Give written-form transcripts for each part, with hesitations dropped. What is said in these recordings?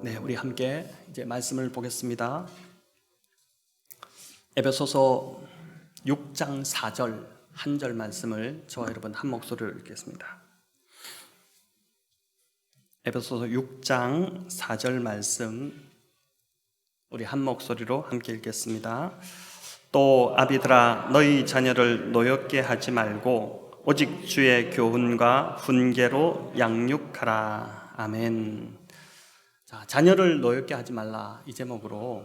네, 우리 함께 이제 말씀을 보겠습니다. 에베소서 6장 4절 한 절 말씀을 저와 여러분 한 목소리로 읽겠습니다. 에베소서 6장 4절 말씀 우리 한 목소리로 함께 읽겠습니다. 또 아비들아 너희 자녀를 노엽게 하지 말고 오직 주의 교훈과 훈계로 양육하라. 아멘. 자, 자녀를 노엽게 하지 말라, 이 제목으로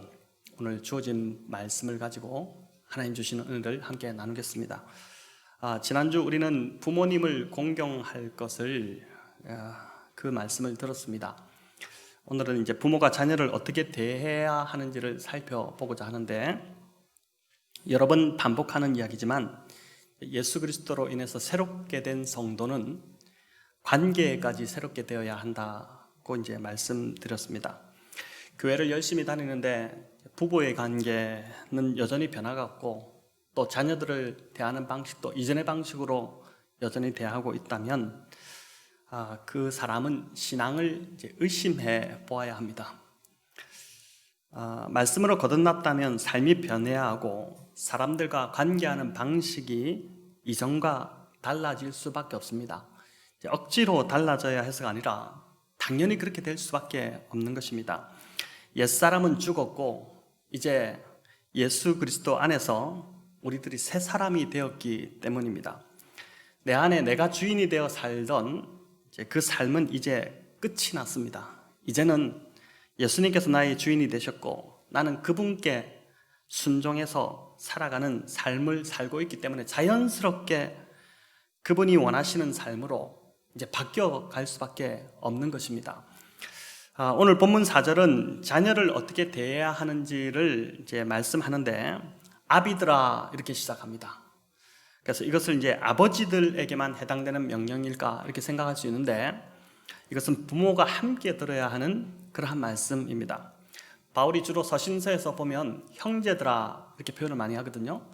오늘 주어진 말씀을 가지고 하나님 주시는 은혜를 함께 나누겠습니다. 지난주 우리는 부모님을 공경할 것을 그 말씀을 들었습니다. 오늘은 이제 부모가 자녀를 어떻게 대해야 하는지를 살펴보고자 하는데, 여러 번 반복하는 이야기지만 예수 그리스도로 인해서 새롭게 된 성도는 관계까지 새롭게 되어야 한다고 이제 말씀드렸습니다. 교회를 열심히 다니는데 부부의 관계는 여전히 변화가 없고, 또 자녀들을 대하는 방식도 이전의 방식으로 여전히 대하고 있다면 그 사람은 신앙을 이제 의심해 보아야 합니다. 말씀으로 거듭났다면 삶이 변해야 하고 사람들과 관계하는 방식이 이전과 달라질 수밖에 없습니다. 억지로 달라져야 해서가 아니라 당연히 그렇게 될 수밖에 없는 것입니다. 옛사람은 죽었고 이제 예수 그리스도 안에서 우리들이 새 사람이 되었기 때문입니다. 내 안에 내가 주인이 되어 살던 그 삶은 이제 끝이 났습니다. 이제는 예수님께서 나의 주인이 되셨고 나는 그분께 순종해서 살아가는 삶을 살고 있기 때문에 자연스럽게 그분이 원하시는 삶으로 이제 바뀌어갈 수밖에 없는 것입니다. 오늘 본문 4절은 자녀를 어떻게 대해야 하는지를 이제 말씀하는데, 아비들아 이렇게 시작합니다. 그래서 이것을 이제 아버지들에게만 해당되는 명령일까 이렇게 생각할 수 있는데, 이것은 부모가 함께 들어야 하는 그러한 말씀입니다. 바울이 주로 서신서에서 보면 형제들아 이렇게 표현을 많이 하거든요.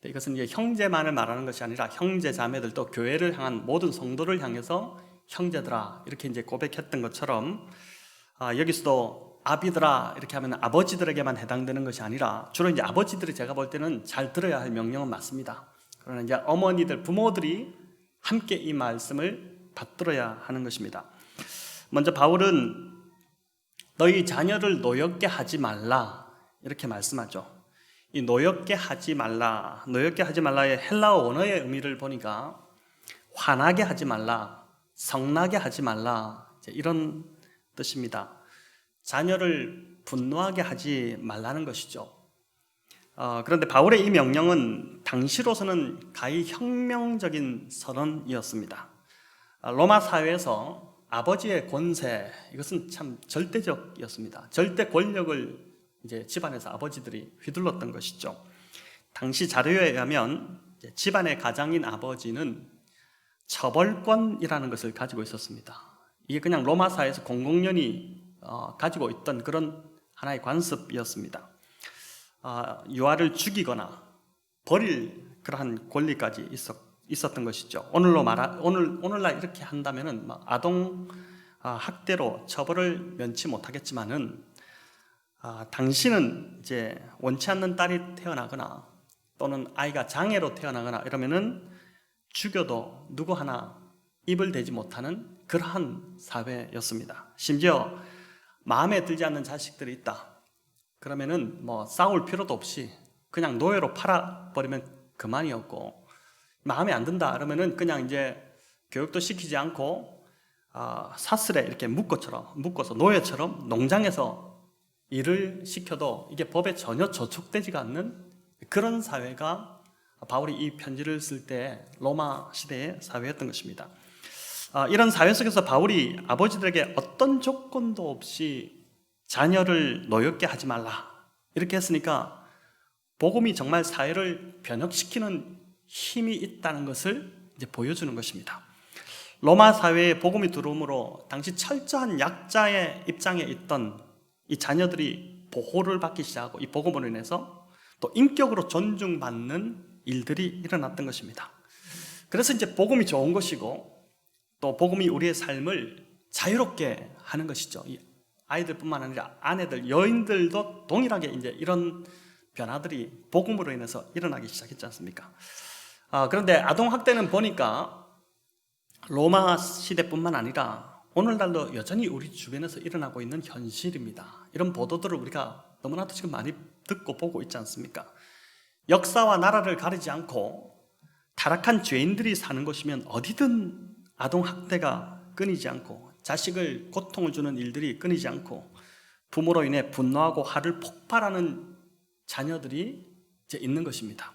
이것은 이제 형제만을 말하는 것이 아니라 형제 자매들도 교회를 향한 모든 성도를 향해서 형제들아 이렇게 이제 고백했던 것처럼, 여기서도 아비들아 이렇게 하면 아버지들에게만 해당되는 것이 아니라 주로 이제 아버지들이 제가 볼 때는 잘 들어야 할 명령은 맞습니다. 그러나 이제 어머니들, 부모들이 함께 이 말씀을 받들어야 하는 것입니다. 먼저 바울은 너희 자녀를 노엽게 하지 말라 이렇게 말씀하죠. 이 노엽게 하지 말라의 헬라어 원어의 의미를 보니까 화나게 하지 말라, 성나게 하지 말라 이런 뜻입니다. 자녀를 분노하게 하지 말라는 것이죠. 그런데 바울의 이 명령은 당시로서는 가히 혁명적인 선언이었습니다. 로마 사회에서 아버지의 권세, 이것은 참 절대적이었습니다. 절대 권력을 이제 집안에서 아버지들이 휘둘렀던 것이죠. 당시 자료에 의하면 집안의 가장인 아버지는 처벌권이라는 것을 가지고 있었습니다. 이게 그냥 로마 사회에서 공공연히 가지고 있던 그런 하나의 관습이었습니다. 유아를 죽이거나 버릴 그러한 권리까지 있었던 것이죠. 오늘날 이렇게 한다면은 아동 학대로 처벌을 면치 못하겠지만은, 당신은 이제 원치 않는 딸이 태어나거나 또는 아이가 장애로 태어나거나 이러면은 죽여도 누구 하나 입을 대지 못하는 그러한 사회였습니다. 심지어 마음에 들지 않는 자식들이 있다 그러면은 싸울 필요도 없이 그냥 노예로 팔아버리면 그만이었고, 마음에 안 든다 그러면은 그냥 이제 교육도 시키지 않고 사슬에 이렇게 묶어서 노예처럼 농장에서 일을 시켜도 이게 법에 전혀 저촉되지가 않는 그런 사회가 바울이 이 편지를 쓸 때 로마 시대의 사회였던 것입니다. 이런 사회 속에서 바울이 아버지들에게 어떤 조건도 없이 자녀를 노엽게 하지 말라 이렇게 했으니까 복음이 정말 사회를 변혁시키는 힘이 있다는 것을 이제 보여주는 것입니다. 로마 사회에 복음이 들어옴으로 당시 철저한 약자의 입장에 있던 이 자녀들이 보호를 받기 시작하고, 이 복음으로 인해서 또 인격으로 존중받는 일들이 일어났던 것입니다. 그래서 이제 복음이 좋은 것이고 또 복음이 우리의 삶을 자유롭게 하는 것이죠. 아이들뿐만 아니라 아내들, 여인들도 동일하게 이제 이런 변화들이 복음으로 인해서 일어나기 시작했지 않습니까? 그런데 아동학대는 보니까 로마 시대뿐만 아니라 오늘날도 여전히 우리 주변에서 일어나고 있는 현실입니다. 이런 보도들을 우리가 너무나도 지금 많이 듣고 보고 있지 않습니까? 역사와 나라를 가리지 않고 타락한 죄인들이 사는 곳이면 어디든 아동학대가 끊이지 않고 자식을 고통을 주는 일들이 끊이지 않고 부모로 인해 분노하고 화를 폭발하는 자녀들이 이제 있는 것입니다.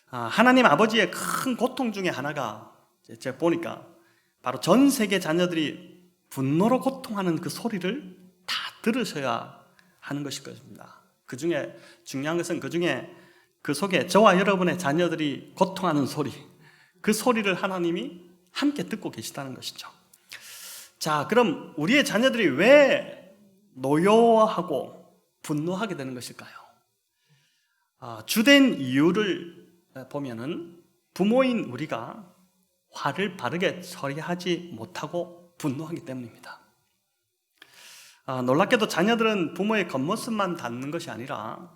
하나님 아버지의 큰 고통 중에 하나가 제가 보니까 바로 전 세계 자녀들이 분노로 고통하는 그 소리를 다 들으셔야 하는 것일 것입니다. 그 중에 중요한 것은 그 속에 저와 여러분의 자녀들이 고통하는 소리, 그 소리를 하나님이 함께 듣고 계시다는 것이죠. 자, 그럼 우리의 자녀들이 왜 노여워하고 분노하게 되는 것일까요? 주된 이유를 보면은 부모인 우리가 화를 바르게 처리하지 못하고 분노하기 때문입니다. 놀랍게도 자녀들은 부모의 겉모습만 닮는 것이 아니라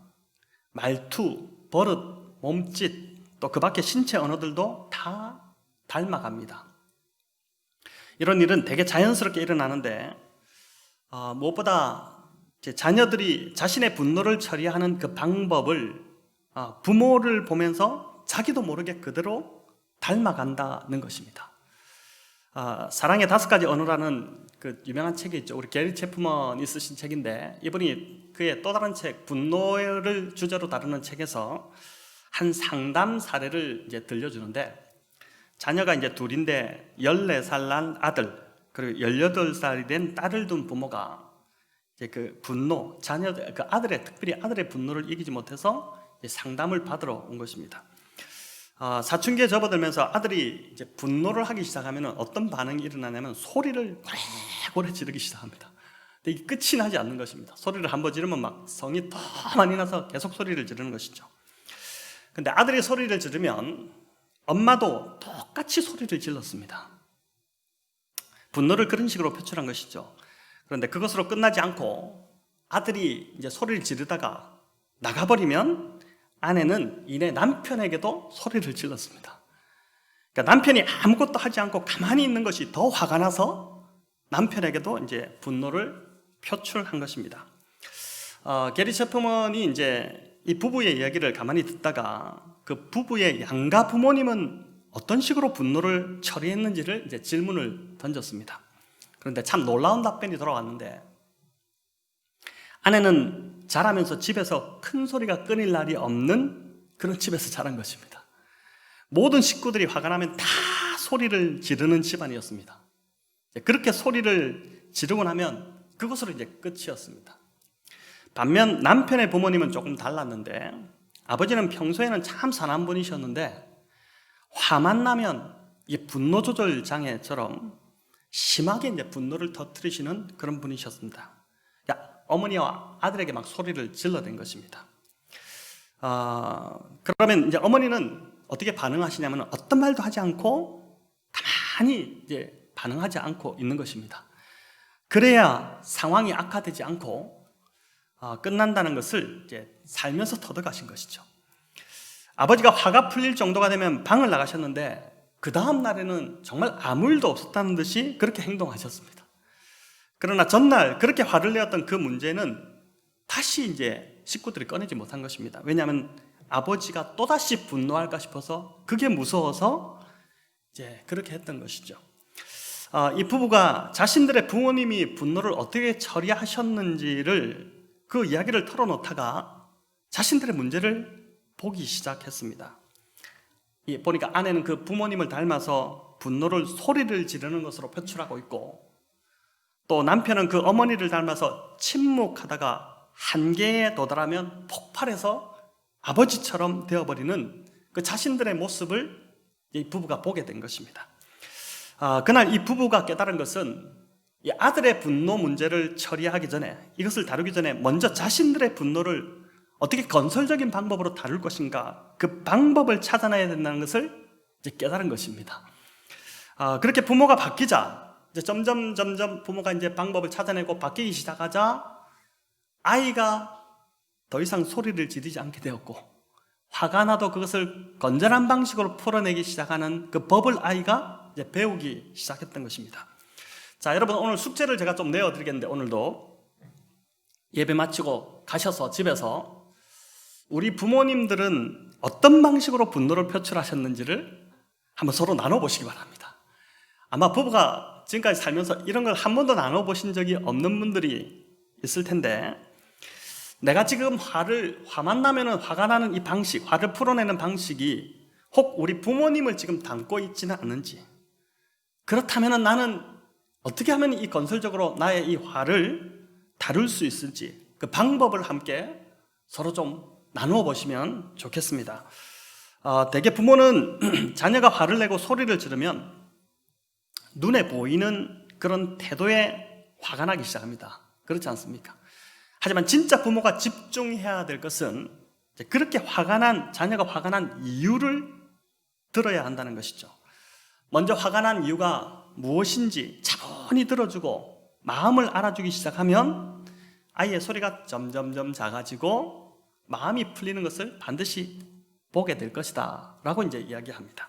말투, 버릇, 몸짓, 또 그 밖의 신체 언어들도 다 닮아갑니다. 이런 일은 되게 자연스럽게 일어나는데 무엇보다 자녀들이 자신의 분노를 처리하는 그 방법을 부모를 보면서 자기도 모르게 그대로 닮아간다는 것입니다. 사랑의 5가지 언어라는 그 유명한 책이 있죠. 우리 게리 체프먼이 쓰신 책인데 이분이 그의 또 다른 책 분노를 주제로 다루는 책에서 한 상담 사례를 이제 들려주는데 자녀가 이제 둘인데 14살 난 아들 그리고 18살이 된 딸을 둔 부모가 이제 그 분노 자녀들 그 아들의 특별히 아들의 분노를 이기지 못해서 상담을 받으러 온 것입니다. 사춘기에 접어들면서 아들이 이제 분노를 하기 시작하면 어떤 반응이 일어나냐면 소리를 고래고래 지르기 시작합니다. 근데 이게 끝이 나지 않는 것입니다. 소리를 한번 지르면 막 성이 더 많이 나서 계속 소리를 지르는 것이죠. 근데 아들이 소리를 지르면 엄마도 똑같이 소리를 질렀습니다. 분노를 그런 식으로 표출한 것이죠. 그런데 그것으로 끝나지 않고 아들이 이제 소리를 지르다가 나가버리면 아내는 이내 남편에게도 소리를 질렀습니다. 그러니까 남편이 아무것도 하지 않고 가만히 있는 것이 더 화가 나서 남편에게도 이제 분노를 표출한 것입니다. 게리 체프먼이 이제 이 부부의 이야기를 가만히 듣다가 그 부부의 양가 부모님은 어떤 식으로 분노를 처리했는지를 이제 질문을 던졌습니다. 그런데 참 놀라운 답변이 돌아왔는데 아내는 자라면서 집에서 큰 소리가 끊일 날이 없는 그런 집에서 자란 것입니다. 모든 식구들이 화가 나면 다 소리를 지르는 집안이었습니다. 그렇게 소리를 지르고 나면 그것으로 이제 끝이었습니다. 반면 남편의 부모님은 조금 달랐는데 아버지는 평소에는 참 선한 분이셨는데 화만 나면 이 분노 조절 장애처럼 심하게 이제 분노를 터뜨리시는 그런 분이셨습니다. 어머니와 아들에게 막 소리를 질러댄 것입니다. 그러면 이제 어머니는 어떻게 반응하시냐면 어떤 말도 하지 않고 가만히 이제 반응하지 않고 있는 것입니다. 그래야 상황이 악화되지 않고 끝난다는 것을 이제 살면서 터득하신 것이죠. 아버지가 화가 풀릴 정도가 되면 방을 나가셨는데 그 다음 날에는 정말 아무 일도 없었다는 듯이 그렇게 행동하셨습니다. 그러나 전날 그렇게 화를 내었던 그 문제는 다시 이제 식구들이 꺼내지 못한 것입니다. 왜냐하면 아버지가 또다시 분노할까 싶어서 그게 무서워서 이제 그렇게 했던 것이죠. 이 부부가 자신들의 부모님이 분노를 어떻게 처리하셨는지를 그 이야기를 털어놓다가 자신들의 문제를 보기 시작했습니다. 보니까 아내는 그 부모님을 닮아서 분노를 소리를 지르는 것으로 표출하고 있고 또 남편은 그 어머니를 닮아서 침묵하다가 한계에 도달하면 폭발해서 아버지처럼 되어버리는 그 자신들의 모습을 이 부부가 보게 된 것입니다. 그날 이 부부가 깨달은 것은 이 아들의 분노 문제를 처리하기 전에 이것을 다루기 전에 먼저 자신들의 분노를 어떻게 건설적인 방법으로 다룰 것인가 그 방법을 찾아내야 된다는 것을 이제 깨달은 것입니다. 그렇게 부모가 바뀌자 이제 점점 부모가 이제 방법을 찾아내고 바뀌기 시작하자 아이가 더 이상 소리를 지르지 않게 되었고, 화가 나도 그것을 건전한 방식으로 풀어내기 시작하는 그 법을 아이가 이제 배우기 시작했던 것입니다. 자, 여러분, 오늘 숙제를 제가 좀 내어드리겠는데, 오늘도 예배 마치고 가셔서 집에서 우리 부모님들은 어떤 방식으로 분노를 표출하셨는지를 한번 서로 나눠보시기 바랍니다. 아마 부부가 지금까지 살면서 이런 걸 한 번도 나눠보신 적이 없는 분들이 있을 텐데, 내가 지금 화만 나면은 화가 나는 이 방식, 화를 풀어내는 방식이 혹 우리 부모님을 지금 닮고 있지는 않은지, 그렇다면은 나는 어떻게 하면 이 건설적으로 나의 이 화를 다룰 수 있을지, 그 방법을 함께 서로 좀 나누어 보시면 좋겠습니다. 대개 부모는 자녀가 화를 내고 소리를 지르면 눈에 보이는 그런 태도에 화가 나기 시작합니다. 그렇지 않습니까? 하지만 진짜 부모가 집중해야 될 것은 그렇게 자녀가 화가 난 이유를 들어야 한다는 것이죠. 먼저 화가 난 이유가 무엇인지 차분히 들어주고 마음을 알아주기 시작하면 아이의 소리가 점점점 작아지고 마음이 풀리는 것을 반드시 보게 될 것이다 라고 이제 이야기합니다.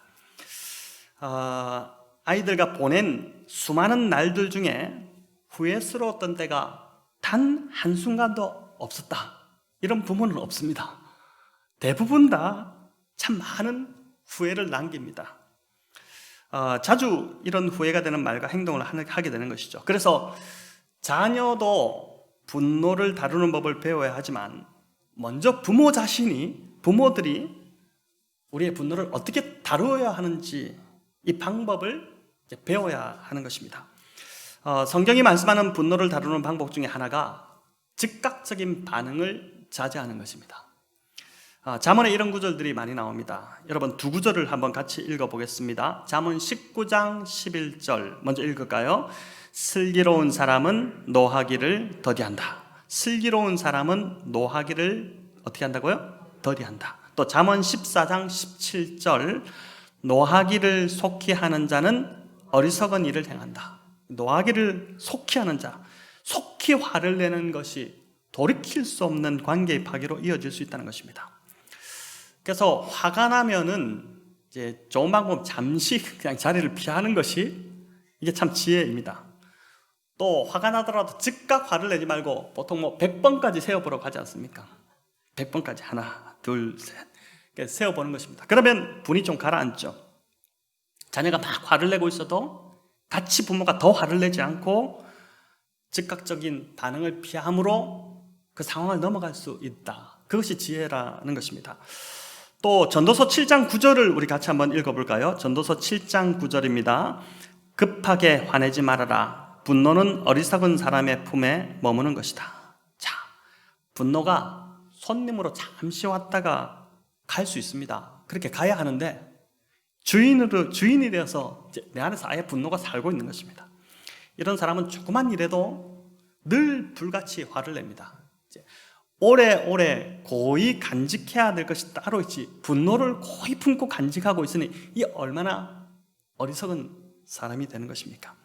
아이들과 보낸 수많은 날들 중에 후회스러웠던 때가 단 한순간도 없었다, 이런 부모는 없습니다. 대부분 다 참 많은 후회를 남깁니다. 자주 이런 후회가 되는 말과 행동을 하게 되는 것이죠. 그래서 자녀도 분노를 다루는 법을 배워야 하지만 먼저 부모들이 우리의 분노를 어떻게 다루어야 하는지 이 방법을 배워야 하는 것입니다. 성경이 말씀하는 분노를 다루는 방법 중에 하나가 즉각적인 반응을 자제하는 것입니다. 잠언에 이런 구절들이 많이 나옵니다. 여러분, 두 구절을 한번 같이 읽어보겠습니다. 잠언 19장 11절 먼저 읽을까요? 슬기로운 사람은 노하기를 더디한다. 슬기로운 사람은 노하기를 어떻게 한다고요? 더디한다. 또 잠언 14장 17절 노하기를 속히 하는 자는 어리석은 일을 행한다. 노하기를 속히 하는 자, 속히 화를 내는 것이 돌이킬 수 없는 관계의 파괴로 이어질 수 있다는 것입니다. 그래서 화가 나면은 이제 좋은 방법, 잠시 그냥 자리를 피하는 것이 이게 참 지혜입니다. 또 화가 나더라도 즉각 화를 내지 말고 보통 100번까지 세어보라고 하지 않습니까? 100번까지 하나, 둘, 셋 세어보는 것입니다. 그러면 분이 좀 가라앉죠. 자녀가 막 화를 내고 있어도 같이 부모가 더 화를 내지 않고 즉각적인 반응을 피함으로 그 상황을 넘어갈 수 있다. 그것이 지혜라는 것입니다. 또 전도서 7장 9절을 우리 같이 한번 읽어볼까요? 전도서 7장 9절입니다. 급하게 화내지 말아라. 분노는 어리석은 사람의 품에 머무는 것이다. 자, 분노가 손님으로 잠시 왔다가 갈 수 있습니다. 그렇게 가야 하는데 주인이 되어서 내 안에서 아예 분노가 살고 있는 것입니다. 이런 사람은 조그만 일에도 늘 불같이 화를 냅니다. 오래오래 고이 간직해야 될 것이 따로 있지, 분노를 고이 품고 간직하고 있으니 이 얼마나 어리석은 사람이 되는 것입니까?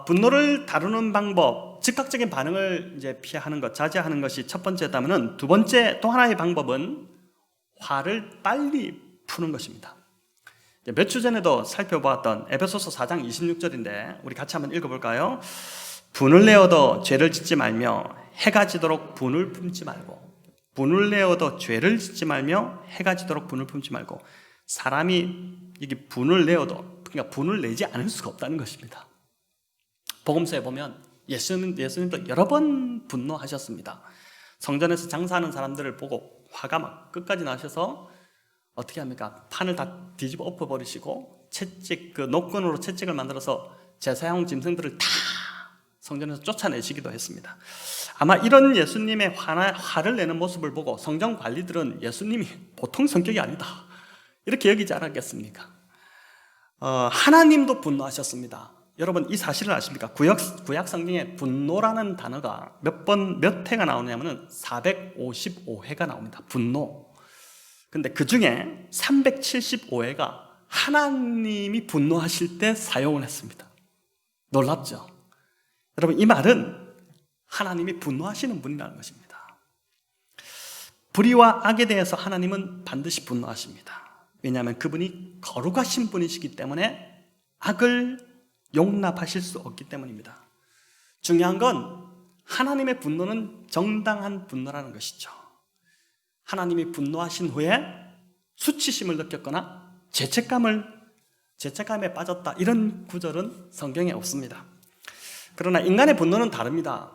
분노를 다루는 방법, 즉각적인 반응을 이제 피하는 것, 자제하는 것이 첫 번째다면은, 두 번째 또 하나의 방법은 화를 빨리 푸는 것입니다. 몇 주 전에도 살펴보았던 에베소서 4장 26절인데 우리 같이 한번 읽어볼까요? 분을 내어도 죄를 짓지 말며 해가 지도록 분을 품지 말고, 분을 내어도 죄를 짓지 말며 해가 지도록 분을 품지 말고. 사람이 이게 분을 내어도, 그러니까 분을 내지 않을 수가 없다는 것입니다. 복음서에 보면 예수님도 여러 번 분노하셨습니다. 성전에서 장사하는 사람들을 보고 화가 막 끝까지 나셔서 어떻게 합니까? 판을 다 뒤집어 엎어버리시고 채찍, 그 노끈으로 채찍을 만들어서 제사용 짐승들을 다 성전에서 쫓아내시기도 했습니다. 아마 이런 예수님의 화를 내는 모습을 보고 성전 관리들은 예수님이 보통 성격이 아니다, 이렇게 여기지 않았겠습니까? 하나님도 분노하셨습니다. 여러분, 이 사실을 아십니까? 구약 성경에 분노라는 단어가 몇 회가 나오냐면은 455회가 나옵니다. 분노. 근데 그 중에 375회가 하나님이 분노하실 때 사용을 했습니다. 놀랍죠? 여러분, 이 말은 하나님이 분노하시는 분이라는 것입니다. 불의와 악에 대해서 하나님은 반드시 분노하십니다. 왜냐하면 그분이 거룩하신 분이시기 때문에 악을 용납하실 수 없기 때문입니다. 중요한 건 하나님의 분노는 정당한 분노라는 것이죠. 하나님이 분노하신 후에 수치심을 느꼈거나 죄책감에 빠졌다, 이런 구절은 성경에 없습니다. 그러나 인간의 분노는 다릅니다.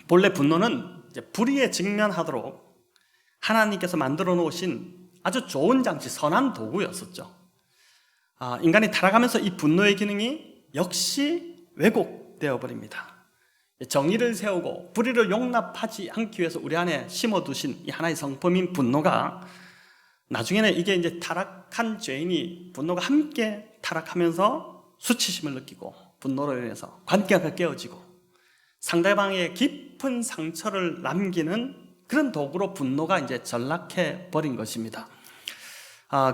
본래 분노는 이제 불의에 직면하도록 하나님께서 만들어 놓으신 아주 좋은 장치, 선한 도구였었죠. 인간이 타락하면서 이 분노의 기능이 역시 왜곡되어 버립니다. 정의를 세우고 불의를 용납하지 않기 위해서 우리 안에 심어두신 이 하나의 성품인 분노가 나중에는 이게 이제 타락한 죄인이 분노가 함께 타락하면서 수치심을 느끼고 분노로 인해서 관계가 깨어지고 상대방의 깊은 상처를 남기는 그런 도구로 분노가 이제 전락해 버린 것입니다.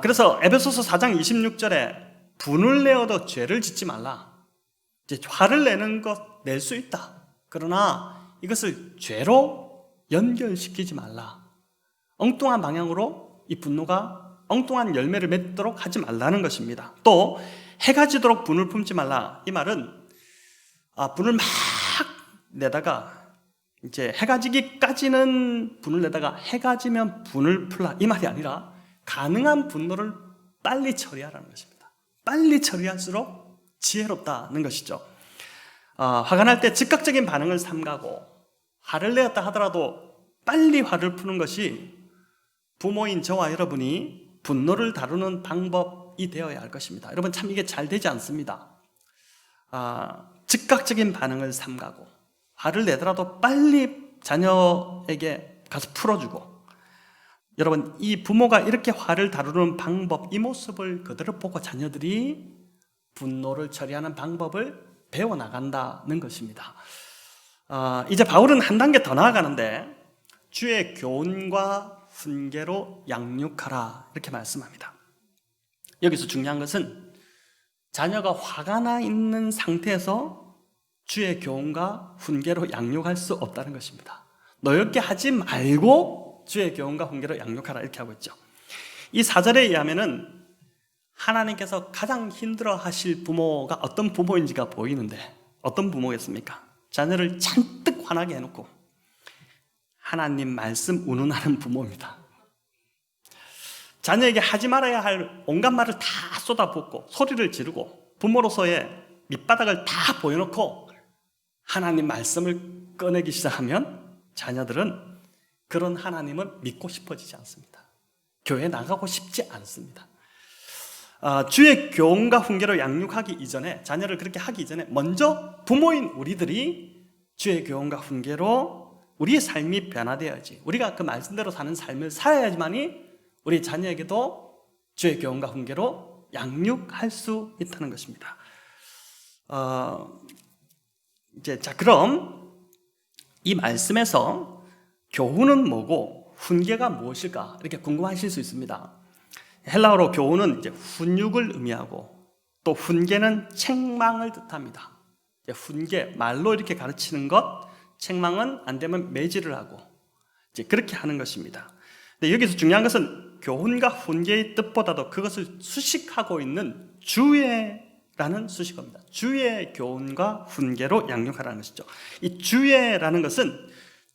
그래서 에베소서 4장 26절에 분을 내어도 죄를 짓지 말라. 이제 화를 내는 것 낼 수 있다. 그러나 이것을 죄로 연결시키지 말라. 엉뚱한 방향으로 이 분노가 엉뚱한 열매를 맺도록 하지 말라는 것입니다. 또 해가 지도록 분을 품지 말라. 이 말은 분을 막 내다가 이제 해가 지기까지는 분을 내다가 해가 지면 분을 풀라, 이 말이 아니라 가능한 분노를 빨리 처리하라는 것입니다. 빨리 처리할수록 지혜롭다는 것이죠. 화가 날 때 즉각적인 반응을 삼가고 화를 내었다 하더라도 빨리 화를 푸는 것이 부모인 저와 여러분이 분노를 다루는 방법이 되어야 할 것입니다. 여러분, 참 이게 잘 되지 않습니다. 즉각적인 반응을 삼가고 화를 내더라도 빨리 자녀에게 가서 풀어주고, 여러분, 이 부모가 이렇게 화를 다루는 방법, 이 모습을 그대로 보고 자녀들이 분노를 처리하는 방법을 배워나간다는 것입니다. 이제 바울은 한 단계 더 나아가는데 주의 교훈과 훈계로 양육하라, 이렇게 말씀합니다. 여기서 중요한 것은 자녀가 화가 나 있는 상태에서 주의 교훈과 훈계로 양육할 수 없다는 것입니다. 노엽게 하지 말고 주의 교훈과 훈계로 양육하라, 이렇게 하고 있죠. 이 4절에 의하면은 하나님께서 가장 힘들어 하실 부모가 어떤 부모인지가 보이는데, 어떤 부모겠습니까? 자녀를 잔뜩 화나게 해놓고 하나님 말씀 운운하는 부모입니다. 자녀에게 하지 말아야 할 온갖 말을 다 쏟아붓고 소리를 지르고 부모로서의 밑바닥을 다 보여놓고 하나님 말씀을 꺼내기 시작하면 자녀들은 그런 하나님을 믿고 싶어지지 않습니다. 교회 나가고 싶지 않습니다. 주의 교훈과 훈계로 양육하기 이전에, 자녀를 그렇게 하기 이전에 먼저 부모인 우리들이 주의 교훈과 훈계로 우리의 삶이 변화되어야지, 우리가 그 말씀대로 사는 삶을 살아야지만이 우리 자녀에게도 주의 교훈과 훈계로 양육할 수 있다는 것입니다. 그럼 이 말씀에서 교훈은 뭐고 훈계가 무엇일까, 이렇게 궁금하실 수 있습니다. 헬라어로 교훈은 이제 훈육을 의미하고 또 훈계는 책망을 뜻합니다. 훈계, 말로 이렇게 가르치는 것, 책망은 안 되면 매질을 하고 이제 그렇게 하는 것입니다. 근데 여기서 중요한 것은 교훈과 훈계의 뜻보다도 그것을 수식하고 있는 주예라는 수식어입니다. 주의 교훈과 훈계로 양육하라는 것이죠. 이 주예라는 것은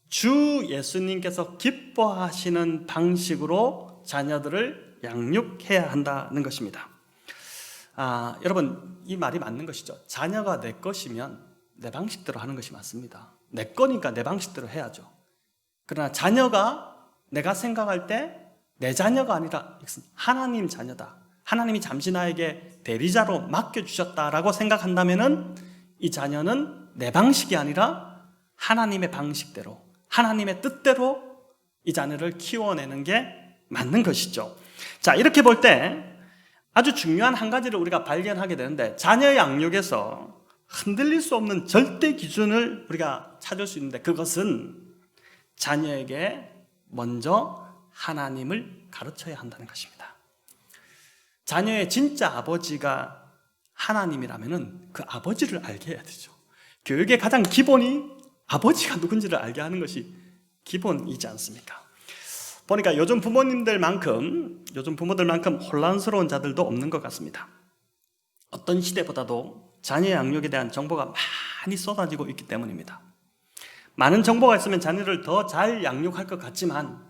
주 예수님께서 기뻐하시는 방식으로 자녀들을 양육해야 한다는 것입니다. 여러분, 이 말이 맞는 것이죠. 자녀가 내 것이면 내 방식대로 하는 것이 맞습니다. 내 거니까 내 방식대로 해야죠. 그러나 자녀가 내가 생각할 때 내 자녀가 아니라 하나님 자녀다, 하나님이 잠시 나에게 대리자로 맡겨주셨다라고 생각한다면 이 자녀는 내 방식이 아니라 하나님의 방식대로, 하나님의 뜻대로 이 자녀를 키워내는 게 맞는 것이죠. 자, 이렇게 볼 때 아주 중요한 한 가지를 우리가 발견하게 되는데, 자녀 양육에서 흔들릴 수 없는 절대 기준을 우리가 찾을 수 있는데, 그것은 자녀에게 먼저 하나님을 가르쳐야 한다는 것입니다. 자녀의 진짜 아버지가 하나님이라면은 그 아버지를 알게 해야 되죠. 교육의 가장 기본이 아버지가 누군지를 알게 하는 것이 기본이지 않습니까? 보니까 요즘 부모들만큼 혼란스러운 자들도 없는 것 같습니다. 어떤 시대보다도 자녀 양육에 대한 정보가 많이 쏟아지고 있기 때문입니다. 많은 정보가 있으면 자녀를 더 잘 양육할 것 같지만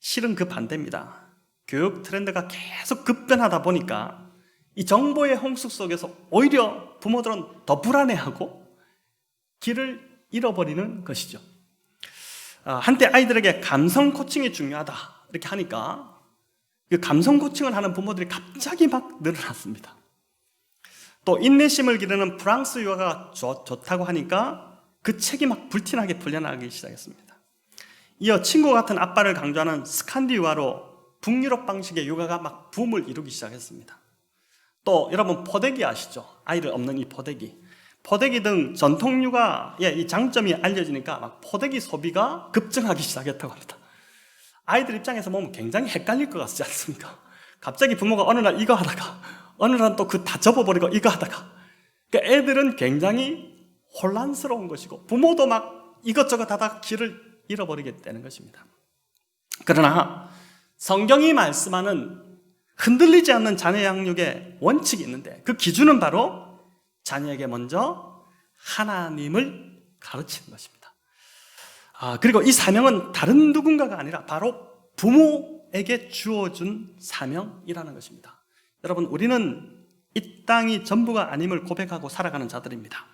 실은 그 반대입니다. 교육 트렌드가 계속 급변하다 보니까 이 정보의 홍수 속에서 오히려 부모들은 더 불안해하고 길을 잃어버리는 것이죠. 한때 아이들에게 감성 코칭이 중요하다 이렇게 하니까 그 감성 코칭을 하는 부모들이 갑자기 막 늘어났습니다. 또 인내심을 기르는 프랑스 유아가 좋다고 하니까 그 책이 막 불티나게 풀려나기 시작했습니다. 이어 친구 같은 아빠를 강조하는 스칸디 유아로 북유럽 방식의 육아가 막 붐을 이루기 시작했습니다. 또 여러분 포대기 아시죠? 아이를 업는 이 포대기. 포대기 등 전통 육아의 이 장점이 알려지니까 막 포대기 소비가 급증하기 시작했다고 합니다. 아이들 입장에서 보면 굉장히 헷갈릴 것 같지 않습니까? 갑자기 부모가 어느 날 이거 하다가 어느 날 또 그 다 접어버리고 이거 하다가 그러니까 애들은 굉장히 혼란스러운 것이고 부모도 막 이것저것 하다가 길을 잃어버리게 되는 것입니다. 그러나 성경이 말씀하는 흔들리지 않는 자녀 양육의 원칙이 있는데 그 기준은 바로 자녀에게 먼저 하나님을 가르치는 것입니다. 그리고 이 사명은 다른 누군가가 아니라 바로 부모에게 주어준 사명이라는 것입니다. 여러분, 우리는 이 땅이 전부가 아님을 고백하고 살아가는 자들입니다.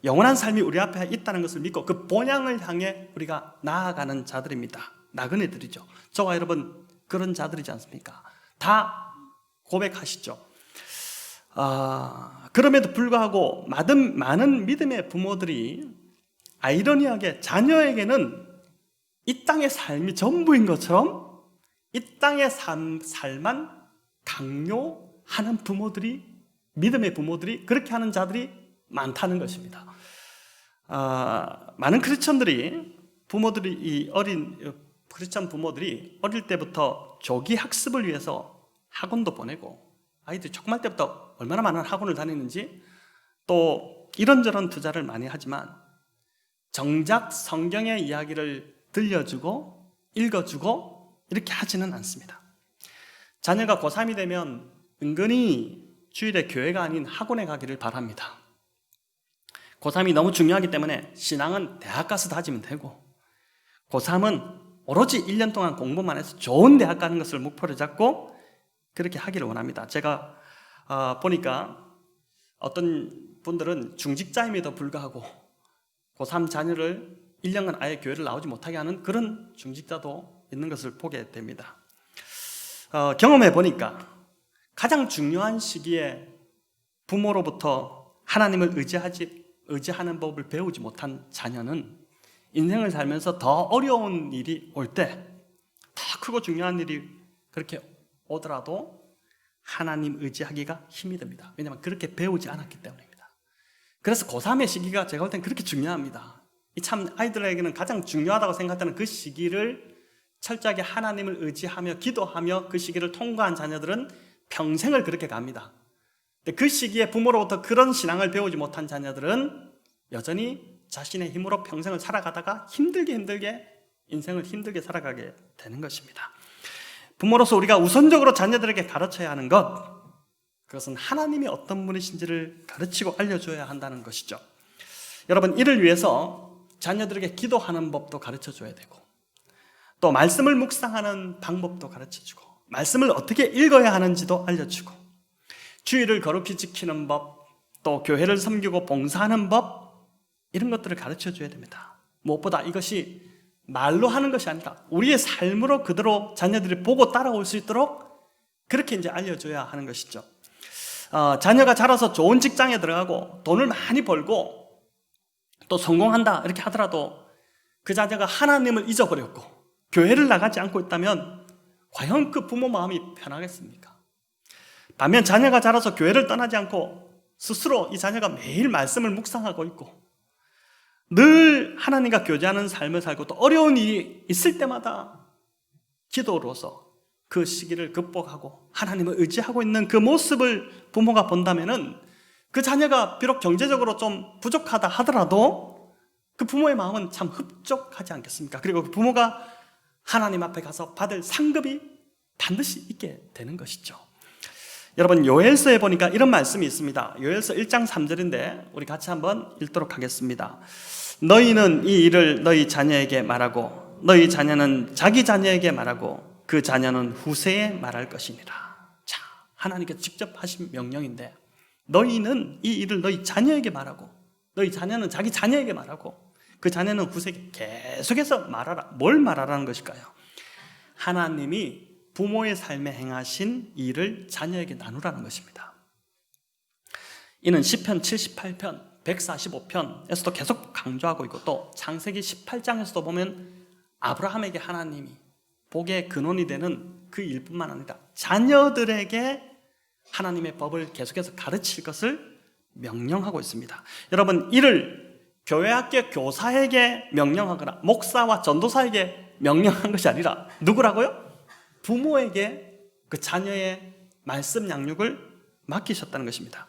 영원한 삶이 우리 앞에 있다는 것을 믿고 그 본향을 향해 우리가 나아가는 자들입니다. 나그네들이죠. 저와 여러분 그런 자들이지 않습니까? 다 고백하시죠. 그럼에도 불구하고 많은 믿음의 부모들이 아이러니하게 자녀에게는 이 땅의 삶이 전부인 것처럼 이 땅의 삶만 강요하는 부모들이, 믿음의 부모들이, 그렇게 하는 자들이 많다는 것입니다. 많은 크리스천들이 크리스천 부모들이 어릴 때부터 조기 학습을 위해서 학원도 보내고 아이들이 조그만 때부터 얼마나 많은 학원을 다니는지 또 이런저런 투자를 많이 하지만 정작 성경의 이야기를 들려주고 읽어주고 이렇게 하지는 않습니다. 자녀가 고3이 되면 은근히 주일에 교회가 아닌 학원에 가기를 바랍니다. 고3이 너무 중요하기 때문에 신앙은 대학 가서 다지면 되고 고3은 오로지 1년 동안 공부만 해서 좋은 대학 가는 것을 목표로 잡고 그렇게 하기를 원합니다. 제가 보니까 어떤 분들은 중직자임에도 불구하고 고3 자녀를 1년간 아예 교회를 나오지 못하게 하는 그런 중직자도 있는 것을 보게 됩니다. 경험해 보니까 가장 중요한 시기에 부모로부터 하나님을 의지하는 법을 배우지 못한 자녀는 인생을 살면서 더 어려운 일이 올 때 더 크고 중요한 일이 그렇게 오더라도 하나님 의지하기가 힘이 듭니다. 왜냐하면 그렇게 배우지 않았기 때문입니다. 그래서 고3의 시기가 제가 볼 땐 그렇게 중요합니다. 참 아이들에게는 가장 중요하다고 생각하는 그 시기를 철저하게 하나님을 의지하며 기도하며 그 시기를 통과한 자녀들은 평생을 그렇게 갑니다. 근데 그 시기에 부모로부터 그런 신앙을 배우지 못한 자녀들은 여전히 자신의 힘으로 평생을 살아가다가 힘들게 인생을 힘들게 살아가게 되는 것입니다. 부모로서 우리가 우선적으로 자녀들에게 가르쳐야 하는 것, 그것은 하나님이 어떤 분이신지를 가르치고 알려줘야 한다는 것이죠. 여러분, 이를 위해서 자녀들에게 기도하는 법도 가르쳐줘야 되고 또 말씀을 묵상하는 방법도 가르쳐주고 말씀을 어떻게 읽어야 하는지도 알려주고 주일을 거룩히 지키는 법, 또 교회를 섬기고 봉사하는 법, 이런 것들을 가르쳐줘야 됩니다. 무엇보다 이것이 말로 하는 것이 아니라 우리의 삶으로 그대로 자녀들이 보고 따라올 수 있도록 그렇게 이제 알려줘야 하는 것이죠. 자녀가 자라서 좋은 직장에 들어가고 돈을 많이 벌고 또 성공한다 이렇게 하더라도 그 자녀가 하나님을 잊어버렸고 교회를 나가지 않고 있다면 과연 그 부모 마음이 편하겠습니까? 반면 자녀가 자라서 교회를 떠나지 않고 스스로 이 자녀가 매일 말씀을 묵상하고 있고 늘 하나님과 교제하는 삶을 살고 또 어려운 일이 있을 때마다 기도로서 그 시기를 극복하고 하나님을 의지하고 있는 그 모습을 부모가 본다면은 그 자녀가 비록 경제적으로 좀 부족하다 하더라도 그 부모의 마음은 참 흡족하지 않겠습니까? 그리고 그 부모가 하나님 앞에 가서 받을 상급이 반드시 있게 되는 것이죠. 여러분, 요엘서에 보니까 이런 말씀이 있습니다. 요엘서 1장 3절인데 우리 같이 한번 읽도록 하겠습니다. 너희는 이 일을 너희 자녀에게 말하고 너희 자녀는 자기 자녀에게 말하고 그 자녀는 후세에 말할 것이니라. 자, 하나님께서 직접 하신 명령인데 너희는 이 일을 너희 자녀에게 말하고 너희 자녀는 자기 자녀에게 말하고 그 자녀는 후세에게 계속해서 말하라. 뭘 말하라는 것일까요? 하나님이 부모의 삶에 행하신 일을 자녀에게 나누라는 것입니다. 이는 시편 78편, 145편에서도 계속 강조하고 있고 또 창세기 18장에서도 보면 아브라함에게 하나님이 복의 근원이 되는 그 일뿐만 아니라 자녀들에게 하나님의 법을 계속해서 가르칠 것을 명령하고 있습니다. 여러분, 이를 교회학교 교사에게 명령하거나 목사와 전도사에게 명령한 것이 아니라 누구라고요? 부모에게 그 자녀의 말씀 양육을 맡기셨다는 것입니다.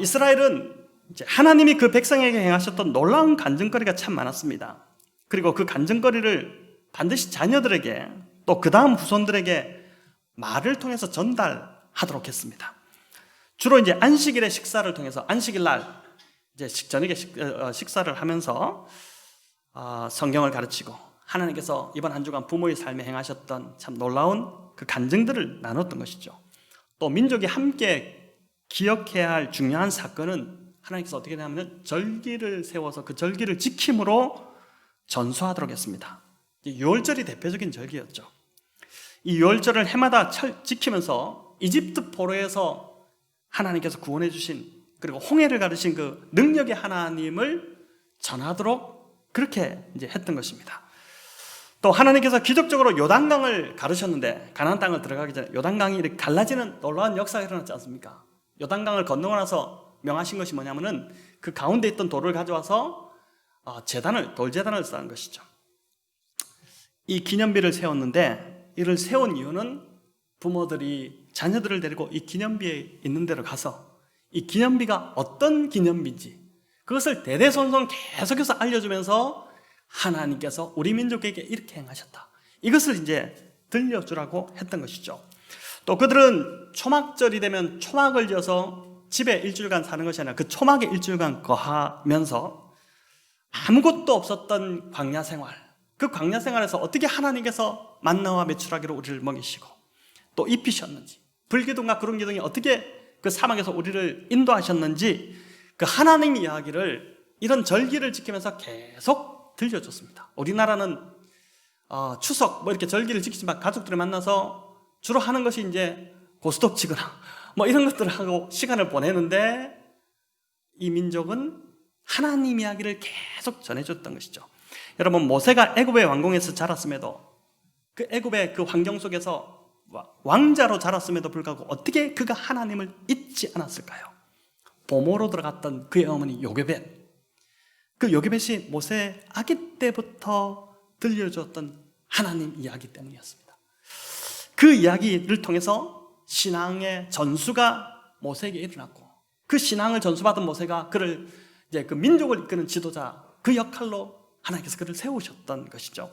이스라엘은 이제 하나님이 그 백성에게 행하셨던 놀라운 간증거리가 참 많았습니다. 그리고 그 간증거리를 반드시 자녀들에게 또 그 다음 후손들에게 말을 통해서 전달하도록 했습니다. 주로 이제 안식일의 식사를 통해서 안식일 날 이제 저녁에 식사를 하면서 성경을 가르치고 하나님께서 이번 한 주간 부모의 삶에 행하셨던 참 놀라운 그 간증들을 나눴던 것이죠. 또 민족이 함께 기억해야 할 중요한 사건은 하나님께서 어떻게 하냐면 절기를 세워서 그 절기를 지킴으로 전수하도록 했습니다. 유월절이 대표적인 절기였죠. 이 유월절을 해마다 지키면서 이집트 포로에서 하나님께서 구원해 주신 그리고 홍해를 가르신 그 능력의 하나님을 전하도록 그렇게 이제 했던 것입니다. 또 하나님께서 기적적으로 요단강을 가르셨는데 가나안 땅을 들어가기 전에 요단강이 이렇게 갈라지는 놀라운 역사가 일어났지 않습니까? 요단강을 건너고 나서 명하신 것이 뭐냐면은 그 가운데 있던 돌을 가져와서 돌제단을 쌓은 것이죠. 이 기념비를 세웠는데 이를 세운 이유는 부모들이 자녀들을 데리고 이 기념비에 있는 데로 가서 이 기념비가 어떤 기념비인지 그것을 대대손손 계속해서 알려주면서 하나님께서 우리 민족에게 이렇게 행하셨다. 이것을 이제 들려주라고 했던 것이죠. 또 그들은 초막절이 되면 초막을 지어서 집에 일주일간 사는 것이 아니라 그 초막에 일주일간 거하면서 아무것도 없었던 광야 생활, 그 광야 생활에서 어떻게 하나님께서 만나와 메추라기로 우리를 먹이시고 또 입히셨는지, 불기둥과 구름기둥이 어떻게 그 사막에서 우리를 인도하셨는지 그 하나님 이야기를 이런 절기를 지키면서 계속 들려줬습니다. 우리나라는 추석 이렇게 절기를 지키지만 가족들을 만나서 주로 하는 것이 이제 고스톱 치거나 이런 것들을 하고 시간을 보내는데 이 민족은 하나님 이야기를 계속 전해줬던 것이죠. 여러분, 모세가 애굽의 왕궁에서 자랐음에도 그 애굽의 그 환경 속에서 왕자로 자랐음에도 불구하고 어떻게 그가 하나님을 잊지 않았을까요? 보모로 들어갔던 그의 어머니 요게벳, 그 요게벳이 모세 아기 때부터 들려줬던 하나님 이야기 때문이었습니다. 그 이야기를 통해서 신앙의 전수가 모세에게 일어났고 그 신앙을 전수받은 모세가 그를 이제 그 민족을 이끄는 지도자 그 역할로 하나님께서 그를 세우셨던 것이죠.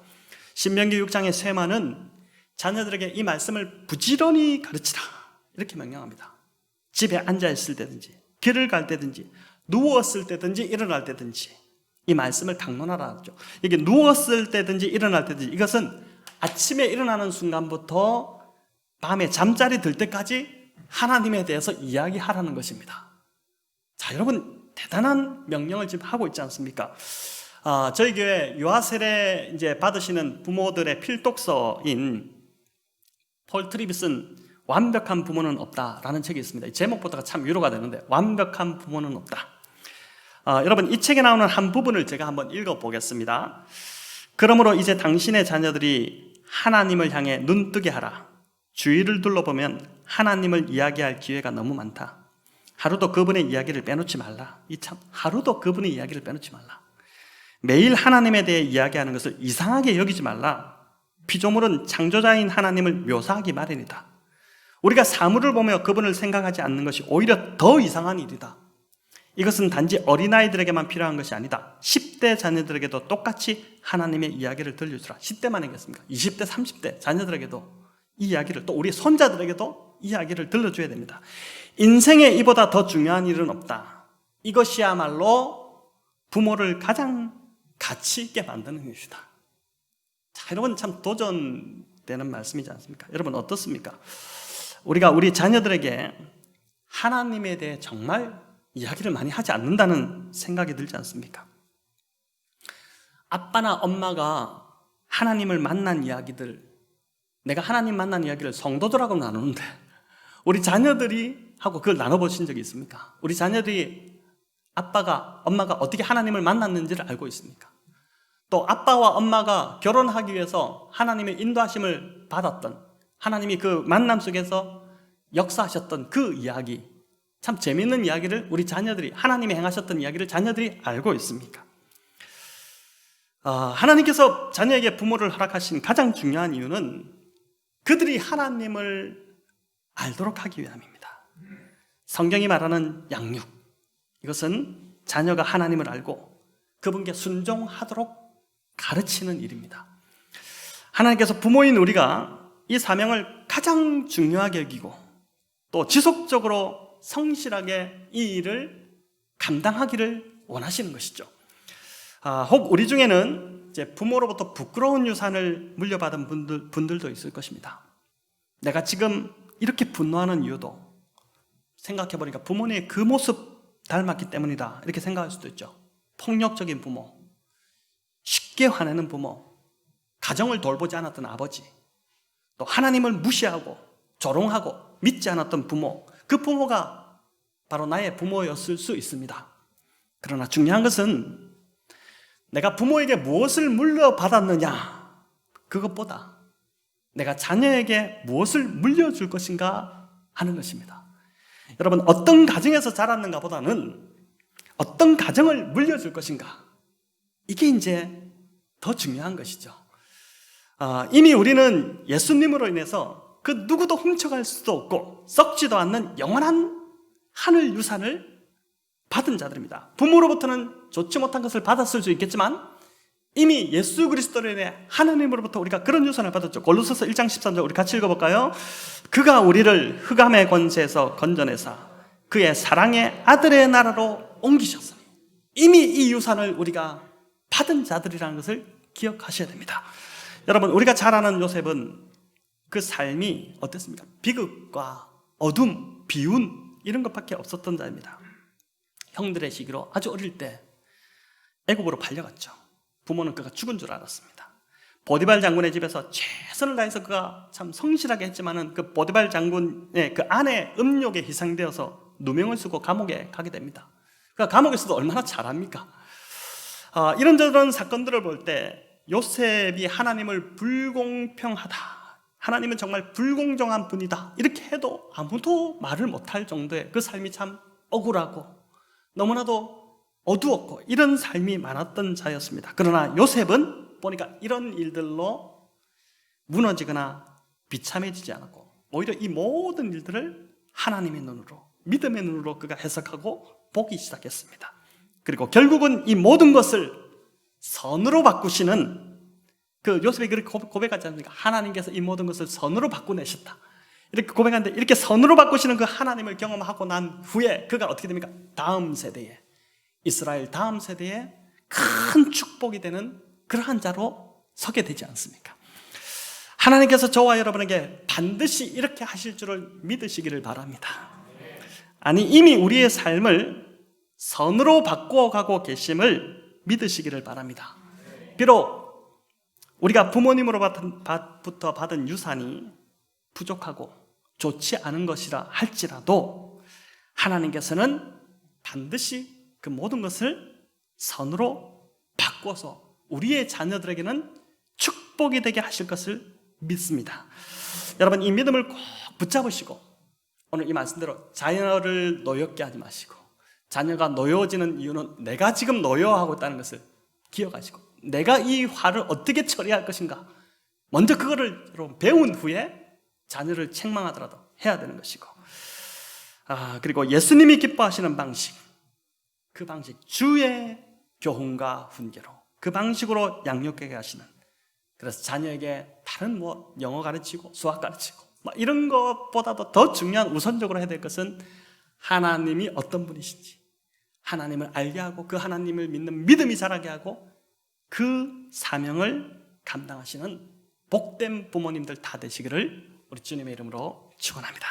신명기 6장의 쇠마는 자녀들에게 이 말씀을 부지런히 가르치라 이렇게 명령합니다. 집에 앉아있을 때든지 길을 갈 때든지 누웠을 때든지 일어날 때든지 이 말씀을 강론하라 하죠. 이게 누웠을 때든지 일어날 때든지 이것은 아침에 일어나는 순간부터 밤에 잠자리 들 때까지 하나님에 대해서 이야기하라는 것입니다. 자, 여러분 대단한 명령을 지금 하고 있지 않습니까? 저희 교회 유아 세례 이제 받으시는 부모들의 필독서인 폴 트리비슨 완벽한 부모는 없다라는 책이 있습니다. 이 제목부터가 참 위로가 되는데 완벽한 부모는 없다. 여러분 이 책에 나오는 한 부분을 제가 한번 읽어보겠습니다. 그러므로 이제 당신의 자녀들이 하나님을 향해 눈뜨게 하라. 주위를 둘러보면 하나님을 이야기할 기회가 너무 많다. 하루도 그분의 이야기를 빼놓지 말라. 하루도 그분의 이야기를 빼놓지 말라. 매일 하나님에 대해 이야기하는 것을 이상하게 여기지 말라. 피조물은 창조자인 하나님을 묘사하기 마련이다. 우리가 사물을 보며 그분을 생각하지 않는 것이 오히려 더 이상한 일이다. 이것은 단지 어린아이들에게만 필요한 것이 아니다. 10대 자녀들에게도 똑같이 하나님의 이야기를 들려주라. 10대만 하겠습니까? 20대, 30대 자녀들에게도 이 이야기를, 또 우리 손자들에게도 이 이야기를 들려줘야 됩니다. 인생에 이보다 더 중요한 일은 없다. 이것이야말로 부모를 가장 가치 있게 만드는 일이다. 자, 여러분, 참 도전되는 말씀이지 않습니까? 여러분 어떻습니까? 우리가 우리 자녀들에게 하나님에 대해 정말 이야기를 많이 하지 않는다는 생각이 들지 않습니까? 아빠나 엄마가 하나님을 만난 이야기들, 내가 하나님 만난 이야기를 성도들하고 나누는데 우리 자녀들이 하고 그걸 나눠보신 적이 있습니까? 우리 자녀들이 아빠가, 엄마가 어떻게 하나님을 만났는지를 알고 있습니까? 또 아빠와 엄마가 결혼하기 위해서 하나님의 인도하심을 받았던, 하나님이 그 만남 속에서 역사하셨던 그 이야기, 참 재미있는 이야기를 우리 자녀들이, 하나님이 행하셨던 이야기를 자녀들이 알고 있습니까? 하나님께서 자녀에게 부모를 허락하신 가장 중요한 이유는 그들이 하나님을 알도록 하기 위함입니다. 성경이 말하는 양육, 이것은 자녀가 하나님을 알고 그분께 순종하도록 가르치는 일입니다. 하나님께서 부모인 우리가 이 사명을 가장 중요하게 여기고 또 지속적으로 성실하게 이 일을 감당하기를 원하시는 것이죠. 혹 우리 중에는 이제 부모로부터 부끄러운 유산을 물려받은 분들도 있을 것입니다. 내가 지금 이렇게 분노하는 이유도 생각해보니까 부모님의 그 모습 닮았기 때문이다, 이렇게 생각할 수도 있죠. 폭력적인 부모, 쉽게 화내는 부모, 가정을 돌보지 않았던 아버지, 또 하나님을 무시하고 조롱하고 믿지 않았던 부모, 그 부모가 바로 나의 부모였을 수 있습니다. 그러나 중요한 것은 내가 부모에게 무엇을 물려받았느냐, 그것보다 내가 자녀에게 무엇을 물려줄 것인가 하는 것입니다. 여러분, 어떤 가정에서 자랐는가 보다는 어떤 가정을 물려줄 것인가, 이게 이제 더 중요한 것이죠. 이미 우리는 예수님으로 인해서 그 누구도 훔쳐갈 수도 없고 썩지도 않는 영원한 하늘 유산을 받은 자들입니다. 부모로부터는 좋지 못한 것을 받았을 수 있겠지만 이미 예수 그리스도로 인해 하나님으로부터 우리가 그런 유산을 받았죠. 골로새서 1장 13절 우리 같이 읽어볼까요? 그가 우리를 흑암의 권세에서 건져내사 그의 사랑의 아들의 나라로 옮기셨으니, 이미 이 유산을 우리가 받은 자들이라는 것을 기억하셔야 됩니다. 여러분, 우리가 잘 아는 요셉은 그 삶이 어땠습니까? 비극과 어둠, 비운 이런 것밖에 없었던 자입니다. 형들의 시기로 아주 어릴 때 애굽으로 팔려갔죠. 부모는 그가 죽은 줄 알았습니다. 보디발 장군의 집에서 최선을 다해서 그가 참 성실하게 했지만은 그 보디발 장군의 그 아내 음욕에 희생되어서 누명을 쓰고 감옥에 가게 됩니다. 그러니까 감옥에서도 얼마나 잘합니까? 이런저런 사건들을 볼 때 요셉이 하나님을 불공평하다, 하나님은 정말 불공정한 분이다, 이렇게 해도 아무도 말을 못할 정도의 그 삶이 참 억울하고 너무나도 어두웠고 이런 삶이 많았던 자였습니다. 그러나 요셉은 보니까 이런 일들로 무너지거나 비참해지지 않았고 오히려 이 모든 일들을 하나님의 눈으로, 믿음의 눈으로 그가 해석하고 보기 시작했습니다. 그리고 결국은 이 모든 것을 선으로 바꾸시는, 그 요셉이 그렇게 고백하지 않습니까? 하나님께서 이 모든 것을 선으로 바꾸내셨다, 이렇게 고백하는데, 이렇게 선으로 바꾸시는 그 하나님을 경험하고 난 후에 그가 어떻게 됩니까? 다음 세대에, 이스라엘 다음 세대에 큰 축복이 되는 그러한 자로 서게 되지 않습니까? 하나님께서 저와 여러분에게 반드시 이렇게 하실 줄을 믿으시기를 바랍니다. 아니, 이미 우리의 삶을 선으로 바꾸어가고 계심을 믿으시기를 바랍니다. 비록 우리가 부모님으로부터 받은 유산이 부족하고 좋지 않은 것이라 할지라도 하나님께서는 반드시 그 모든 것을 선으로 바꿔서 우리의 자녀들에게는 축복이 되게 하실 것을 믿습니다. 여러분, 이 믿음을 꼭 붙잡으시고 오늘 이 말씀대로 자녀를 노엽게 하지 마시고, 자녀가 노여워지는 이유는 내가 지금 노여워하고 있다는 것을 기억하시고 내가 이 화를 어떻게 처리할 것인가, 먼저 그거를 여러분 배운 후에 자녀를 책망하더라도 해야 되는 것이고, 그리고 예수님이 기뻐하시는 방식, 그 방식, 주의 교훈과 훈계로 그 방식으로 양육하게 하시는, 그래서 자녀에게 다른 영어 가르치고 수학 가르치고 이런 것보다도 더 중요한, 우선적으로 해야 될 것은 하나님이 어떤 분이신지 하나님을 알게 하고 그 하나님을 믿는 믿음이 자라게 하고 그 사명을 감당하시는 복된 부모님들 다 되시기를 우리 주님의 이름으로 축원합니다.